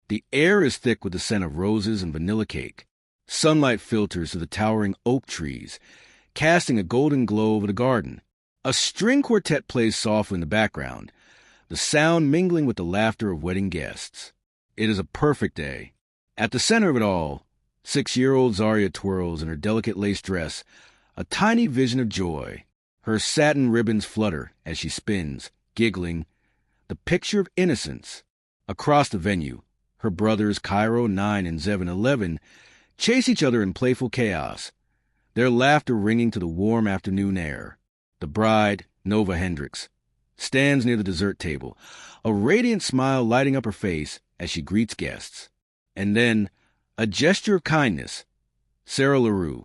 The air is thick with the scent of roses and vanilla cake. Sunlight filters through the towering oak trees, casting a golden glow over the garden. A string quartet plays softly in the background, the sound mingling with the laughter of wedding guests. It is a perfect day. At the center of it all, 6-year-old Zarya twirls in her delicate lace dress, a tiny vision of joy. Her satin ribbons flutter as she spins, giggling, the picture of innocence. Across the venue, her brothers Cairo 9 and Zevin 11 chase each other in playful chaos, their laughter ringing to the warm afternoon air. The bride, Nova Hendricks, stands near the dessert table, a radiant smile lighting up her face as she greets guests. And then, a gesture of kindness. Sariah Laru,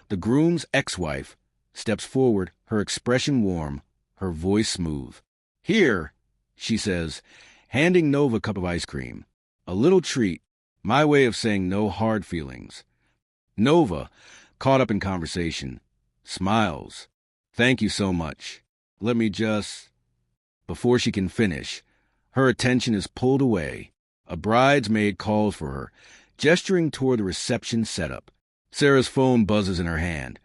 the groom's ex-wife, steps forward, her expression warm, her voice smooth. "Here," she says, handing Nova a cup of ice cream. "A little treat, my way of saying no hard feelings." Nova, caught up in conversation, smiles. "Thank you so much. Let me just—" Before she can finish, her attention is pulled away. A bridesmaid calls for her, gesturing toward the reception setup. Sarah's phone buzzes in her hand.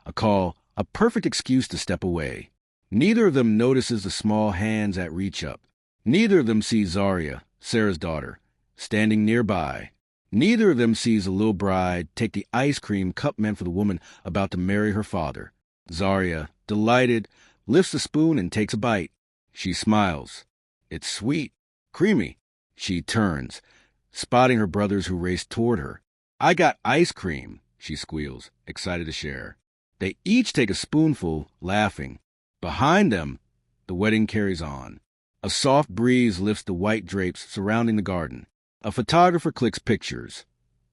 A call, a perfect excuse to step away. Neither of them notices the small hands at reach up. Neither of them sees Zaria, Sarah's daughter, standing nearby. Neither of them sees the little bride take the ice cream cup meant for the woman about to marry her father. Zarya, delighted, lifts the spoon and takes a bite. She smiles. It's sweet, creamy. She turns, spotting her brothers who race toward her. "I got ice cream," she squeals, excited to share. They each take a spoonful, laughing. Behind them, the wedding carries on. A soft breeze lifts the white drapes surrounding the garden. A photographer clicks pictures.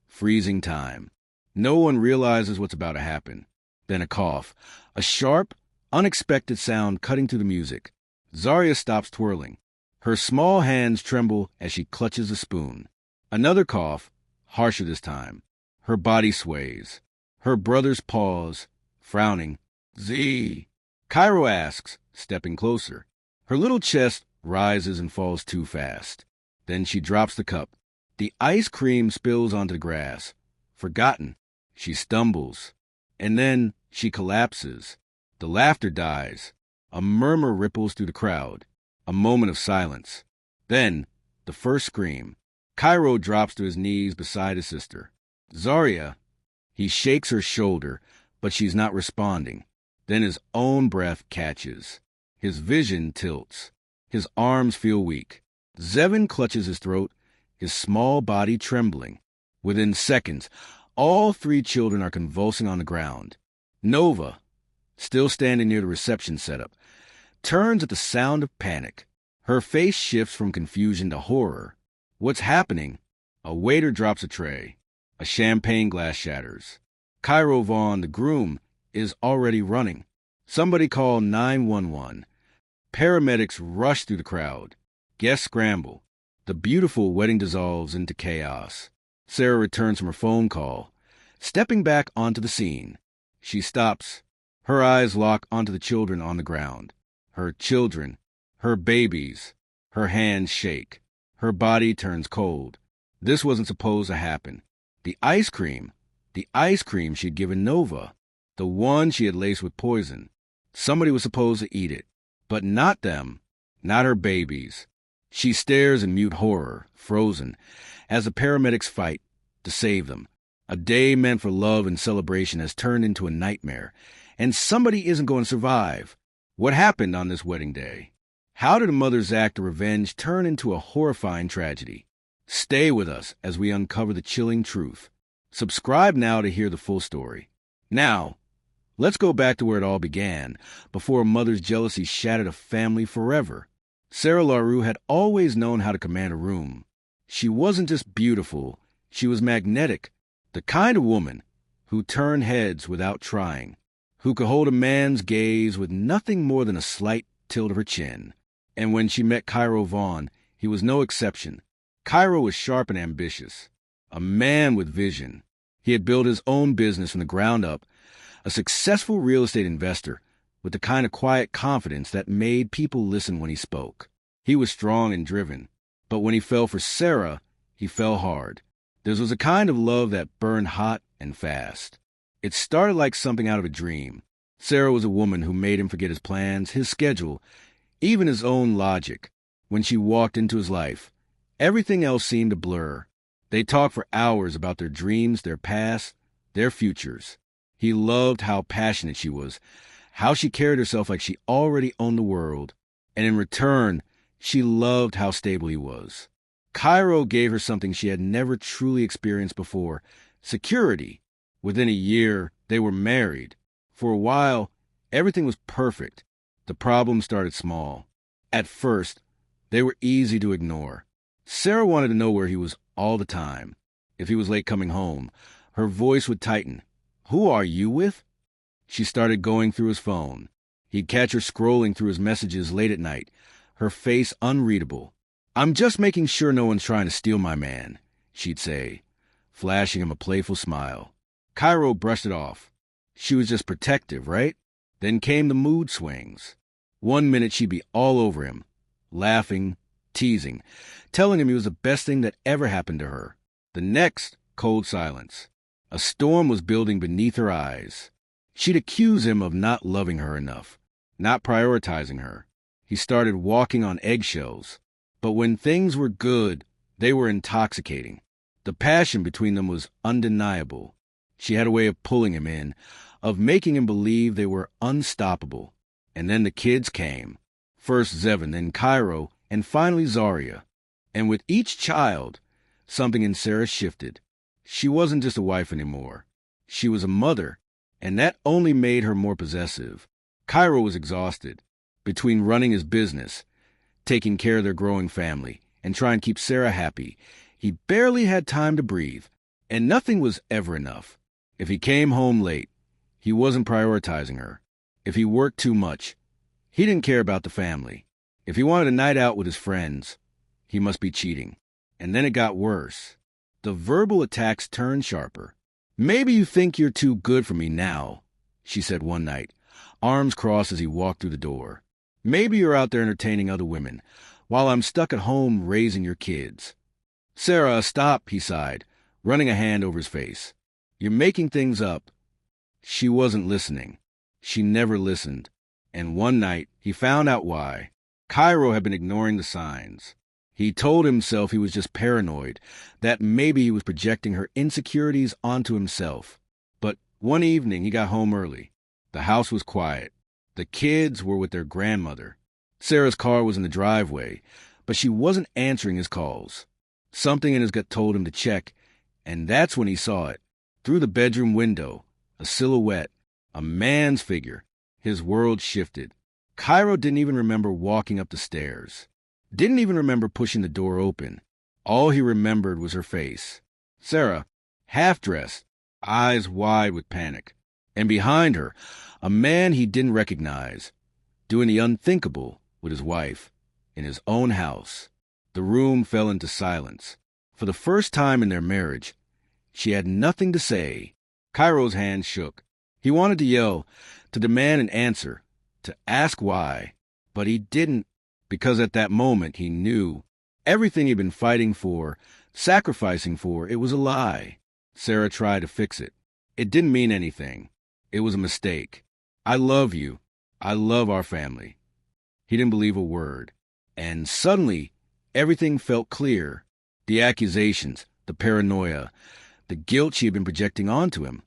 Freezing time. No one realizes what's about to happen. Then a cough. A sharp, unexpected sound cutting through the music. Zarya stops twirling. Her small hands tremble as she clutches the spoon. Another cough, harsher this time. Her body sways. Her brothers pause, frowning. "Z?" Cairo asks, stepping closer. Her little chest rises and falls too fast. Then she drops the cup. The ice cream spills onto the grass. Forgotten. She stumbles. And then she collapses. The laughter dies. A murmur ripples through the crowd. A moment of silence. Then, the first scream. Cairo drops to his knees beside his sister. "Zarya." He shakes her shoulder, but she's not responding. Then his own breath catches. His vision tilts. His arms feel weak. Zevin clutches his throat, his small body trembling. Within seconds, all 3 children are convulsing on the ground. Nova, still standing near the reception setup, turns at the sound of panic. Her face shifts from confusion to horror. What's happening? A waiter drops a tray. A champagne glass shatters. Cairo Vaughn, the groom, is already running. Somebody call 911. Paramedics rush through the crowd. Guests scramble. The beautiful wedding dissolves into chaos. Sarah returns from her phone call, stepping back onto the scene. She stops. Her eyes lock onto the children on the ground. Her children. Her babies. Her hands shake. Her body turns cold. This wasn't supposed to happen. The ice cream she'd given Nova, the one she had laced with poison. Somebody was supposed to eat it, but not them, not her babies. She stares in mute horror, frozen, as the paramedics fight to save them. A day meant for love and celebration has turned into a nightmare, and somebody isn't going to survive. What happened on this wedding day? How did a mother's act of revenge turn into a horrifying tragedy? Stay with us as we uncover the chilling truth. Subscribe now to hear the full story. Now, let's go back to where it all began, before a mother's jealousy shattered a family forever. Sariah Laru had always known how to command a room. She wasn't just beautiful, she was magnetic, the kind of woman who turned heads without trying, who could hold a man's gaze with nothing more than a slight tilt of her chin. And when she met Cairo Vaughn, he was no exception. Cairo was sharp and ambitious, a man with vision. He had built his own business from the ground up, a successful real estate investor with the kind of quiet confidence that made people listen when he spoke. He was strong and driven, but when he fell for Sarah, he fell hard. This was a kind of love that burned hot and fast. It started like something out of a dream. Sarah was a woman who made him forget his plans, his schedule, even his own logic. When she walked into his life, everything else seemed a blur. They talked for hours about their dreams, their past, their futures. He loved how passionate she was, how she carried herself like she already owned the world. And in return, she loved how stable he was. Cairo gave her something she had never truly experienced before: security. Within a year, they were married. For a while, everything was perfect. The problems started small. At first, they were easy to ignore. Sarah wanted to know where he was all the time. If he was late coming home, her voice would tighten. "Who are you with?" She started going through his phone. He'd catch her scrolling through his messages late at night, her face unreadable. "I'm just making sure no one's trying to steal my man," she'd say, flashing him a playful smile. Cairo brushed it off. She was just protective, right? Then came the mood swings. One minute she'd be all over him, laughing, teasing, telling him he was the best thing that ever happened to her. The next, cold silence. A storm was building beneath her eyes. She'd accuse him of not loving her enough, not prioritizing her. He started walking on eggshells. But when things were good, they were intoxicating. The passion between them was undeniable. She had a way of pulling him in, of making him believe they were unstoppable. And then the kids came. First Zevin, then Cairo, and finally Zaria. And with each child, something in Sarah shifted. She wasn't just a wife anymore. She was a mother, and that only made her more possessive. Cairo was exhausted. Between running his business, taking care of their growing family, and trying to keep Sarah happy, he barely had time to breathe. And nothing was ever enough. If he came home late, he wasn't prioritizing her. If he worked too much, he didn't care about the family. If he wanted a night out with his friends, he must be cheating. And then it got worse. The verbal attacks turned sharper. "Maybe you think you're too good for me now," she said one night, arms crossed as he walked through the door. "Maybe you're out there entertaining other women, while I'm stuck at home raising your kids." "Sarah, stop," he sighed, running a hand over his face. "You're making things up." She wasn't listening. She never listened. And one night, he found out why. Cairo had been ignoring the signs. He told himself he was just paranoid, that maybe he was projecting her insecurities onto himself. But one evening, he got home early. The house was quiet. The kids were with their grandmother. Sarah's car was in the driveway, but she wasn't answering his calls. Something in his gut told him to check, and that's when he saw it. Through the bedroom window, a silhouette, a man's figure. His world shifted. Cairo didn't even remember walking up the stairs. Didn't even remember pushing the door open. All he remembered was her face. Sarah, half-dressed, eyes wide with panic. And behind her, a man he didn't recognize, doing the unthinkable with his wife, in his own house. The room fell into silence. For the first time in their marriage, she had nothing to say. Cairo's hand shook. He wanted to yell, to demand an answer, to ask why. But he didn't, because at that moment he knew everything he'd been fighting for, sacrificing for, it was a lie. Sarah tried to fix it. It didn't mean anything. It was a mistake. "I love you. I love our family." He didn't believe a word. And suddenly, everything felt clear. The accusations, the paranoia, the guilt she had been projecting onto him.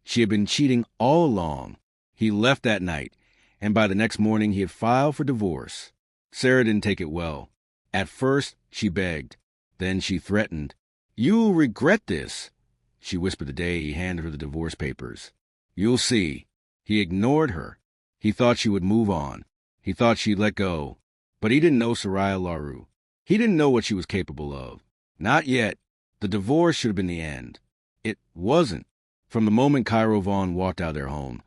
She had been cheating all along. He left that night, and by the next morning he had filed for divorce. Sarah didn't take it well. At first, she begged. Then she threatened. "You'll regret this," she whispered the day he handed her the divorce papers. "You'll see." He ignored her. He thought she would move on. He thought she'd let go. But he didn't know Sariah Laru. He didn't know what she was capable of. Not yet. The divorce should have been the end. It wasn't. From the moment Cairo Vaughn walked out of their home,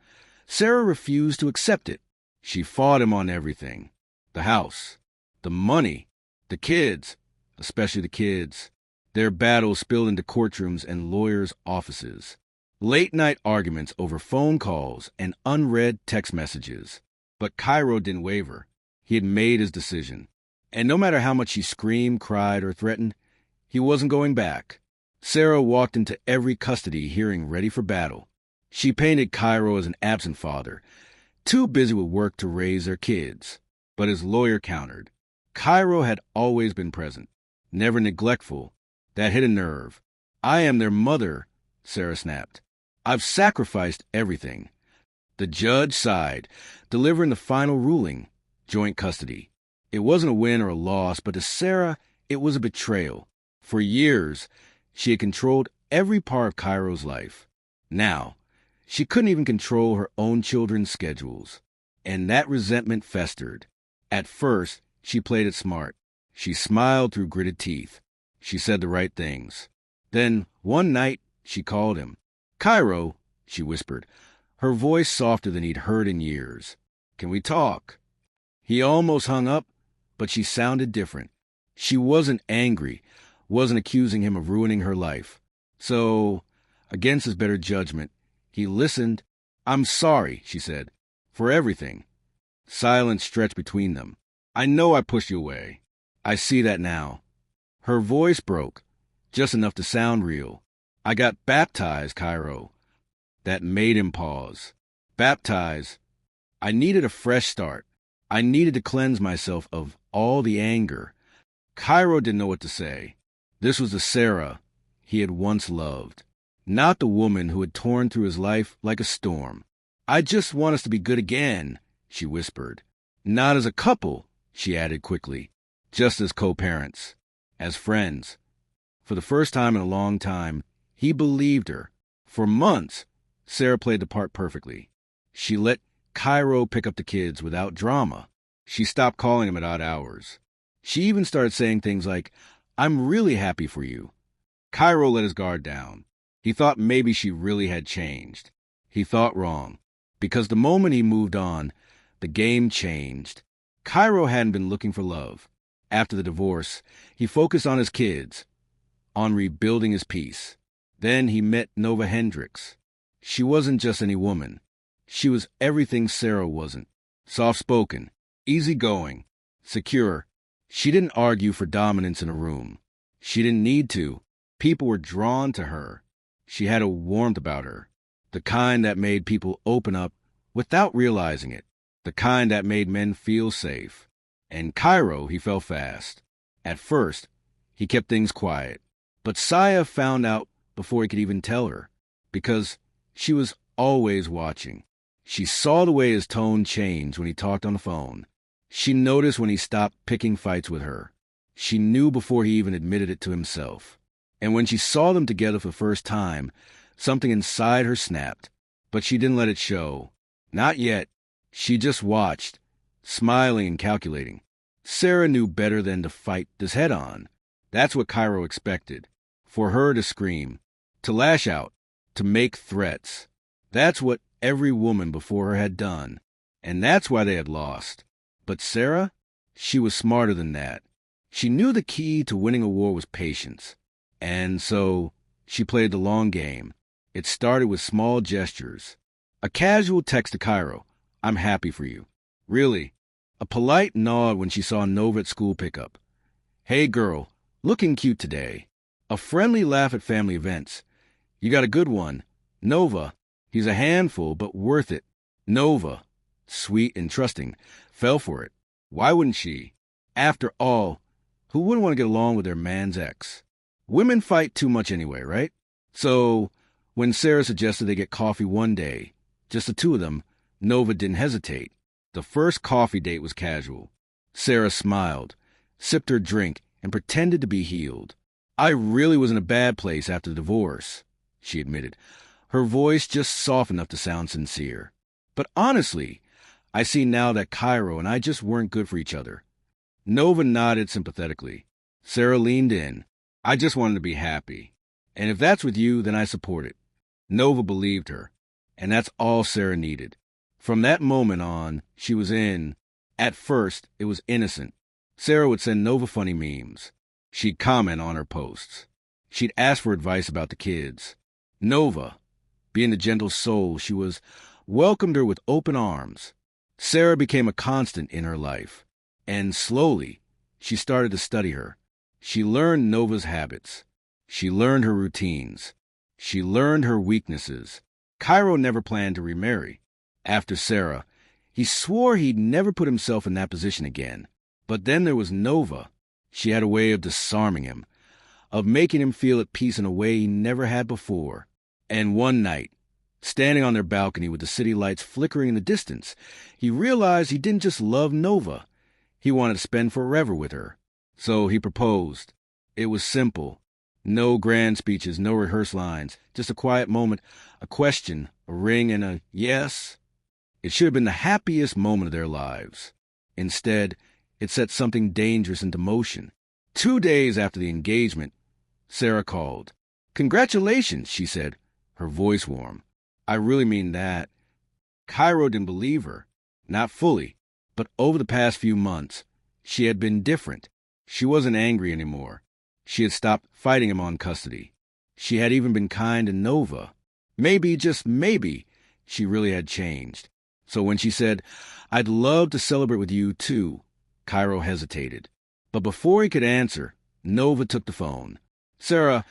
Sarah refused to accept it. She fought him on everything. The house, the money, the kids, especially the kids. Their battles spilled into courtrooms and lawyers' offices. Late-night arguments over phone calls and unread text messages. But Cairo didn't waver. He had made his decision. And no matter how much she screamed, cried, or threatened, He wasn't going back. Sarah walked into every custody hearing ready for battle. She painted Cairo as an absent father, too busy with work to raise their kids. But his lawyer countered. Cairo had always been present, never neglectful. That hit a nerve. I am their mother, Sarah snapped. I've sacrificed everything. The judge sighed, delivering the final ruling, joint custody. It wasn't a win or a loss, but to Sarah, it was a betrayal. For years, she had controlled every part of Cairo's life. Now, she couldn't even control her own children's schedules. And that resentment festered. At first, she played it smart. She smiled through gritted teeth. She said the right things. Then, one night, she called him. Cairo, she whispered, her voice softer than he'd heard in years. Can we talk? He almost hung up, but she sounded different. She wasn't angry, wasn't accusing him of ruining her life. So, against his better judgment, he listened. I'm sorry, she said, for everything. Silence stretched between them. I know I pushed you away. I see that now. Her voice broke, just enough to sound real. I got baptized, Cairo. That made him pause. Baptized. I needed a fresh start. I needed to cleanse myself of all the anger. Cairo didn't know what to say. This was the Sarah he had once loved, not the woman who had torn through his life like a storm. I just want us to be good again, she whispered. Not as a couple, she added quickly, just as co-parents, as friends. For the first time in a long time, he believed her. For months, Sarah played the part perfectly. She let Cairo pick up the kids without drama. She stopped calling him at odd hours. She even started saying things like, I'm really happy for you. Cairo let his guard down. He thought maybe she really had changed. He thought wrong, because the moment he moved on, the game changed. Cairo hadn't been looking for love. After the divorce, he focused on his kids, on rebuilding his peace. Then he met Nova Hendricks. She wasn't just any woman. She was everything Sarah wasn't. Soft-spoken, easygoing, secure. She didn't argue for dominance in a room. She didn't need to. People were drawn to her. She had a warmth about her, the kind that made people open up without realizing it, the kind that made men feel safe. And Cairo, he fell fast. At first, he kept things quiet. But Saya found out before he could even tell her, because she was always watching. She saw the way his tone changed when he talked on the phone. She noticed when he stopped picking fights with her. She knew before he even admitted it to himself. And when she saw them together for the first time, something inside her snapped. But she didn't let it show. Not yet. She just watched, smiling and calculating. Sarah knew better than to fight this head-on. That's what Cairo expected. For her to scream, to lash out, to make threats. That's what every woman before her had done. And that's why they had lost. But Sarah, she was smarter than that. She knew the key to winning a war was patience. And so she played the long game. It started with small gestures. A casual text to Cairo, I'm happy for you. Really. A polite nod when she saw Nova at school pickup. Hey girl, looking cute today. A friendly laugh at family events. You got a good one. Nova. He's a handful, but worth it. Nova. Sweet and trusting. Fell for it. Why wouldn't she? After all, who wouldn't want to get along with their man's ex? Women fight too much anyway, right? So, when Sarah suggested they get coffee one day, just the two of them, Nova didn't hesitate. The first coffee date was casual. Sarah smiled, sipped her drink, and pretended to be healed. I really was in a bad place after the divorce, she admitted, her voice just soft enough to sound sincere. But honestly, I see now that Cairo and I just weren't good for each other. Nova nodded sympathetically. Sarah leaned in. I just wanted to be happy. And if that's with you, then I support it. Nova believed her. And that's all Sarah needed. From that moment on, she was in. At first, it was innocent. Sarah would send Nova funny memes. She'd comment on her posts. She'd ask for advice about the kids. Nova, being the gentle soul she was, welcomed her with open arms. Sarah became a constant in her life. And slowly, she started to study her. She learned Nova's habits. She learned her routines. She learned her weaknesses. Cairo never planned to remarry. After Sarah, he swore he'd never put himself in that position again. But then there was Nova. She had a way of disarming him, of making him feel at peace in a way he never had before. And one night, standing on their balcony with the city lights flickering in the distance, he realized he didn't just love Nova. He wanted to spend forever with her. So he proposed. It was simple. No grand speeches, no rehearsed lines, just a quiet moment, a question, a ring, and a yes. It should have been the happiest moment of their lives. Instead, it set something dangerous into motion. 2 days after the engagement, Sarah called. "Congratulations," she said, her voice warm. "I really mean that." Cairo didn't believe her. Not fully, but over the past few months, she had been different. She wasn't angry anymore. She had stopped fighting him on custody. She had even been kind to Nova. Maybe, just maybe, she really had changed. So when she said, "I'd love to celebrate with you, too," Cairo hesitated. But before he could answer, Nova took the phone. "Sarah,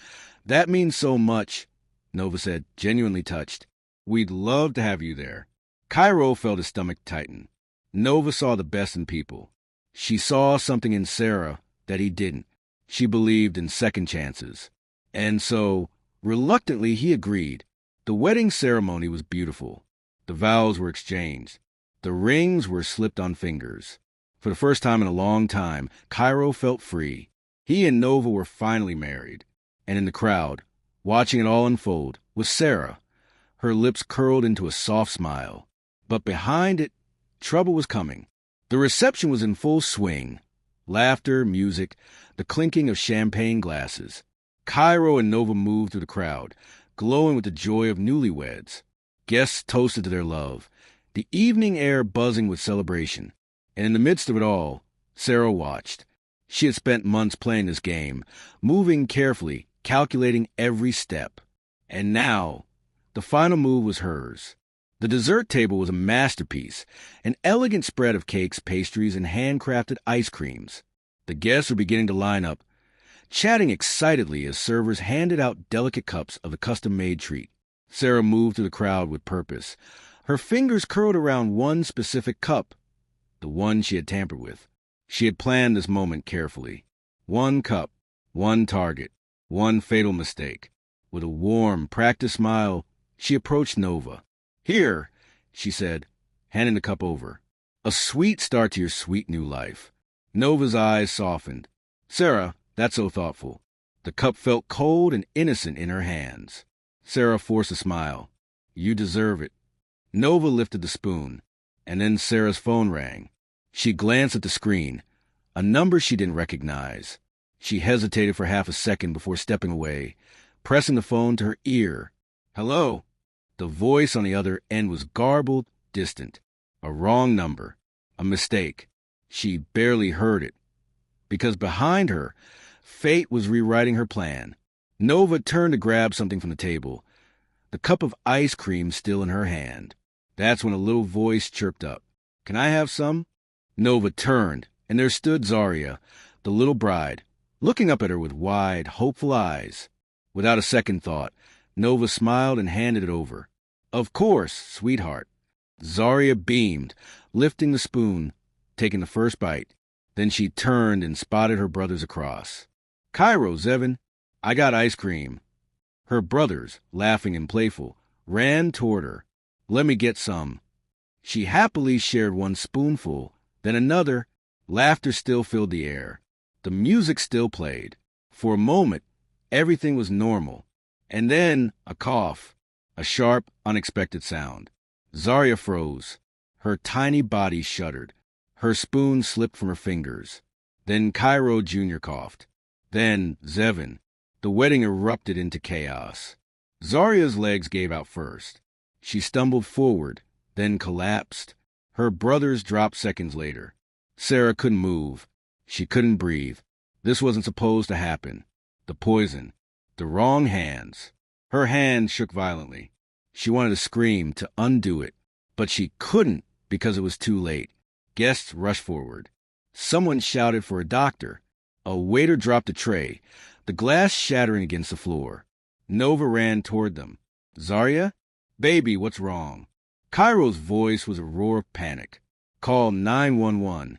that means so much," Nova said, genuinely touched. "We'd love to have you there." Cairo felt his stomach tighten. Nova saw the best in people. She saw something in Sarah that he didn't. She believed in second chances. And so, reluctantly, he agreed. The wedding ceremony was beautiful. The vows were exchanged. The rings were slipped on fingers. For the first time in a long time, Cairo felt free. He and Nova were finally married. And in the crowd, watching it all unfold, was Sarah. Her lips curled into a soft smile. But behind it, trouble was coming. The reception was in full swing. Laughter, music, the clinking of champagne glasses. Cairo and Nova moved through the crowd, glowing with the joy of newlyweds. Guests toasted to their love, the evening air buzzing with celebration. And in the midst of it all, Sarah watched. She had spent months playing this game, moving carefully, calculating every step. And now, the final move was hers. The dessert table was a masterpiece, an elegant spread of cakes, pastries, and handcrafted ice creams. The guests were beginning to line up, chatting excitedly as servers handed out delicate cups of the custom-made treat. Sarah moved through the crowd with purpose. Her fingers curled around one specific cup, the one she had tampered with. She had planned this moment carefully. One cup, one target, one fatal mistake. With a warm, practiced smile, she approached Nova. "Here," she said, handing the cup over. "A sweet start to your sweet new life." Nova's eyes softened. "Sarah, that's so thoughtful." The cup felt cold and innocent in her hands. Sarah forced a smile. "You deserve it." Nova lifted the spoon, and then Sarah's phone rang. She glanced at the screen, a number she didn't recognize. She hesitated for half a second before stepping away, pressing the phone to her ear. "Hello?" The voice on the other end was garbled, distant. A wrong number. A mistake. She barely heard it. Because behind her, fate was rewriting her plan. Nova turned to grab something from the table, the cup of ice cream still in her hand. That's when a little voice chirped up. "Can I have some?" Nova turned, and there stood Zarya, the little bride, looking up at her with wide, hopeful eyes. Without a second thought, Nova smiled and handed it over. "Of course, sweetheart." Zarya beamed, lifting the spoon, taking the first bite. Then she turned and spotted her brothers across. "Cairo, Zevin, I got ice cream." Her brothers, laughing and playful, ran toward her. "Let me get some." She happily shared one spoonful, then another. Laughter still filled the air. The music still played. For a moment, everything was normal. And then a cough, a sharp, unexpected sound. Zarya froze. Her tiny body shuddered. Her spoon slipped from her fingers. Then Cairo Jr. coughed. Then Zevin. The wedding erupted into chaos. Zarya's legs gave out first. She stumbled forward, then collapsed. Her brothers dropped seconds later. Sarah couldn't move. She couldn't breathe. This wasn't supposed to happen. The poison. The wrong hands. Her hands shook violently. She wanted to scream, to undo it. But she couldn't because it was too late. Guests rushed forward. Someone shouted for a doctor. A waiter dropped a tray, the glass shattering against the floor. Nova ran toward them. "Zarya? Baby, what's wrong?" Cairo's voice was a roar of panic. "Call 911.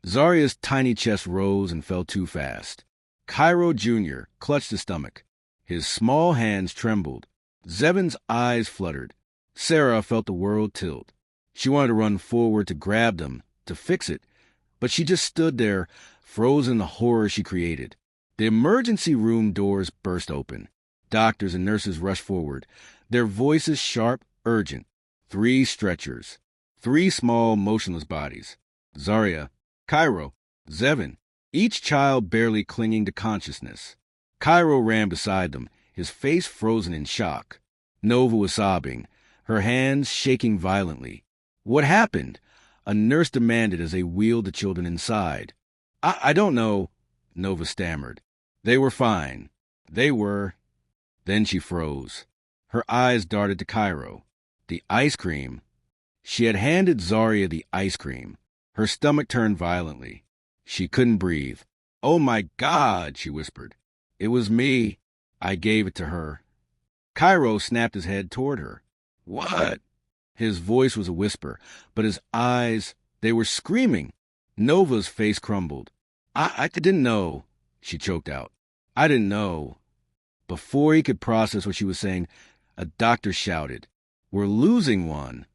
Zarya's tiny chest rose and fell too fast. Cairo Jr. clutched his stomach. His small hands trembled. Zevin's eyes fluttered. Sarah felt the world tilt. She wanted to run forward to grab them, to fix it, but she just stood there, frozen in the horror she created. The emergency room doors burst open. Doctors and nurses rushed forward, their voices sharp, urgent. 3 stretchers. 3 small, motionless bodies. Zarya, Cairo, Zevin, each child barely clinging to consciousness. Cairo ran beside them, his face frozen in shock. Nova was sobbing, her hands shaking violently. "What happened?" a nurse demanded as they wheeled the children inside. I don't know," Nova stammered. "They were fine. They were." Then she froze. Her eyes darted to Cairo. The ice cream. She had handed Zarya the ice cream. Her stomach turned violently. She couldn't breathe. "Oh, my God," she whispered. "It was me. I gave it to her." Cairo snapped his head toward her. "What?" His voice was a whisper, but his eyes, they were screaming. Nova's face crumbled. I didn't know," she choked out. "I didn't know." Before he could process what she was saying, a doctor shouted, "We're losing one."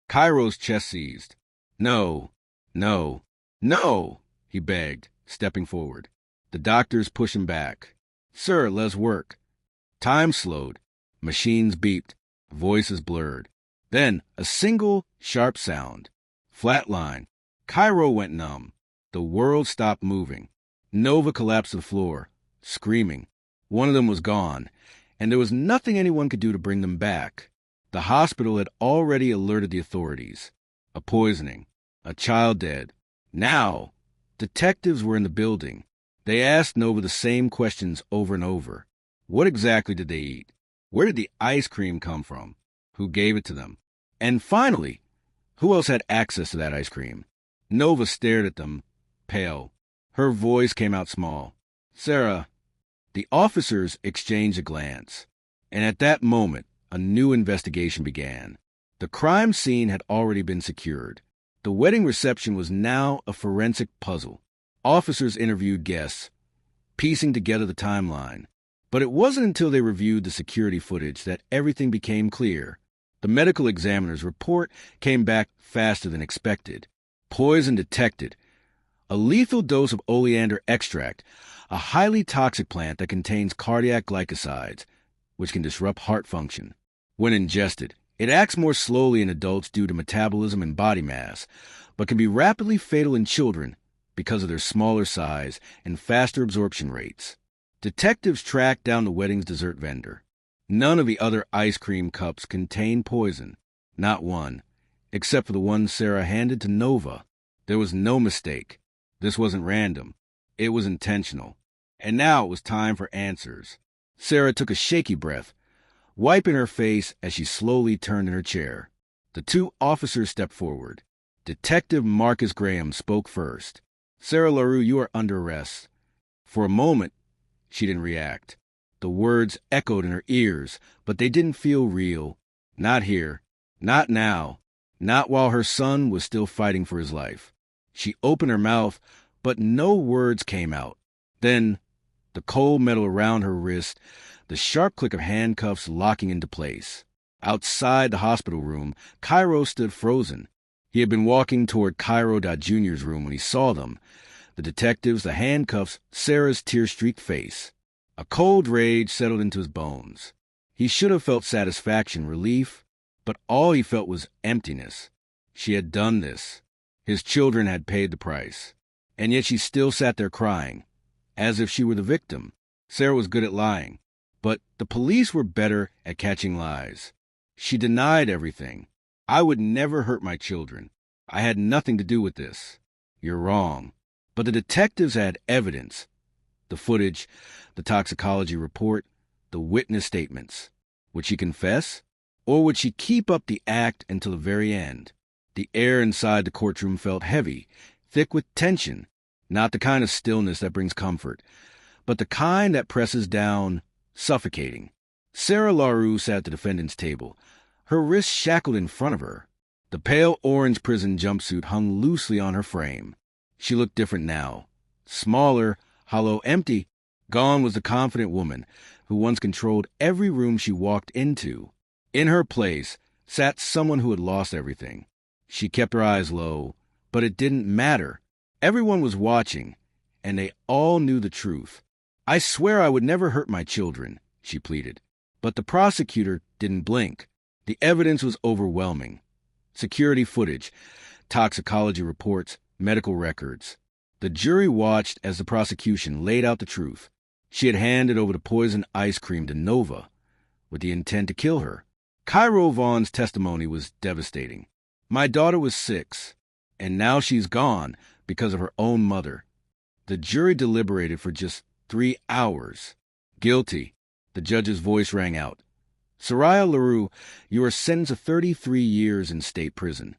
Cairo's chest seized. "No, no, no," he begged, stepping forward. The doctors pushed him back. "Sir, let's work." Time slowed. Machines beeped. Voices blurred. Then a single, sharp sound. Flat line. Cairo went numb. The world stopped moving. Nova collapsed to the floor, screaming. One of them was gone, and there was nothing anyone could do to bring them back. The hospital had already alerted the authorities. A poisoning. A child dead. Now, detectives were in the building. They asked Nova the same questions over and over. What exactly did they eat? Where did the ice cream come from? Who gave it to them? And finally, who else had access to that ice cream? Nova stared at them, pale. Her voice came out small. "Sarah." The officers exchanged a glance. And at that moment, a new investigation began. The crime scene had already been secured. The wedding reception was now a forensic puzzle. Officers interviewed guests, piecing together the timeline. But it wasn't until they reviewed the security footage that everything became clear. The medical examiner's report came back faster than expected. Poison detected. A lethal dose of oleander extract, a highly toxic plant that contains cardiac glycosides, which can disrupt heart function. When ingested, it acts more slowly in adults due to metabolism and body mass, but can be rapidly fatal in children because of their smaller size and faster absorption rates. Detectives tracked down the wedding's dessert vendor. None of the other ice cream cups contained poison. Not one. Except for the one Sarah handed to Nova. There was no mistake. This wasn't random. It was intentional. And now it was time for answers. Sarah took a shaky breath, wiping her face as she slowly turned in her chair. The 2 officers stepped forward. Detective Marcus Graham spoke first. "Sariah Laru, you are under arrest." For a moment, she didn't react. The words echoed in her ears, but they didn't feel real. Not here. Not now. Not while her son was still fighting for his life. She opened her mouth, but no words came out. Then, the cold metal around her wrist, the sharp click of handcuffs locking into place. Outside the hospital room, Cairo stood frozen. He had been walking toward Cairo Jr.'s room when he saw them. The detectives, the handcuffs, Sarah's tear-streaked face. A cold rage settled into his bones. He should have felt satisfaction, relief, but all he felt was emptiness. She had done this. His children had paid the price. And yet she still sat there crying, as if she were the victim. Sarah was good at lying, but the police were better at catching lies. She denied everything. "I would never hurt my children. I had nothing to do with this." "You're wrong." But the detectives had evidence. The footage, the toxicology report, the witness statements. Would she confess? Or would she keep up the act until the very end? The air inside the courtroom felt heavy, thick with tension. Not the kind of stillness that brings comfort, but the kind that presses down, suffocating. Sariah Laru sat at the defendant's table, her wrists shackled in front of her. The pale orange prison jumpsuit hung loosely on her frame. She looked different now. Smaller, hollow, empty. Gone was the confident woman who once controlled every room she walked into. In her place sat someone who had lost everything. She kept her eyes low, but it didn't matter. Everyone was watching, and they all knew the truth. "I swear I would never hurt my children," she pleaded. But the prosecutor didn't blink. The evidence was overwhelming. Security footage, toxicology reports, medical records. The jury watched as the prosecution laid out the truth. She had handed over the poisoned ice cream to Nova with the intent to kill her. Cairo Vaughn's testimony was devastating. "My daughter was 6, and now she's gone because of her own mother." The jury deliberated for just 3 hours. "Guilty," the judge's voice rang out. "Sariah Laru, you are sentenced to 33 years in state prison."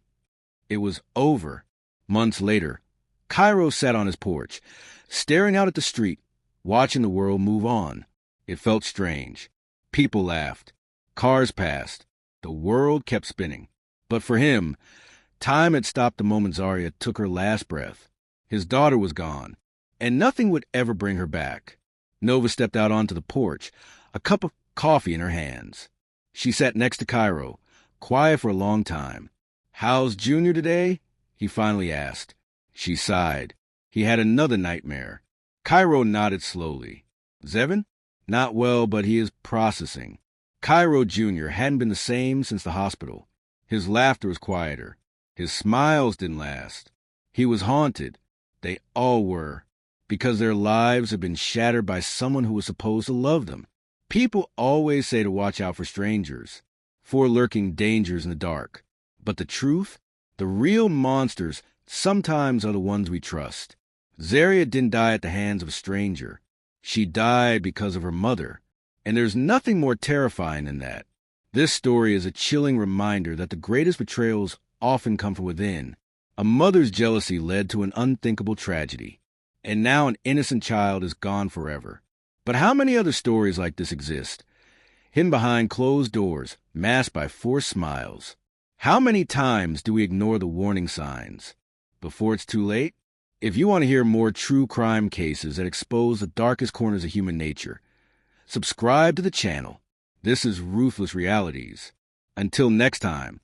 It was over. Months later, Cairo sat on his porch, staring out at the street, watching the world move on. It felt strange. People laughed. Cars passed. The world kept spinning. But for him, time had stopped the moment Zarya took her last breath. His daughter was gone, and nothing would ever bring her back. Nova stepped out onto the porch, a cup of coffee in her hands. She sat next to Cairo, quiet for a long time. "How's Junior today?" he finally asked. She sighed. He had another nightmare. Cairo nodded slowly. "Zevin? Not well, but he is processing." Cairo Jr. hadn't been the same since the hospital. His laughter was quieter. His smiles didn't last. He was haunted. They all were, because their lives had been shattered by someone who was supposed to love them. People always say to watch out for strangers, for lurking dangers in the dark. But the truth, the real monsters, sometimes are the ones we trust. Zaria didn't die at the hands of a stranger. She died because of her mother. And there's nothing more terrifying than that. This story is a chilling reminder that the greatest betrayals often come from within. A mother's jealousy led to an unthinkable tragedy. And now an innocent child is gone forever. But how many other stories like this exist? Hidden behind closed doors, masked by forced smiles. How many times do we ignore the warning signs before it's too late? If you want to hear more true crime cases that expose the darkest corners of human nature, subscribe to the channel. This is Ruthless Realities. Until next time.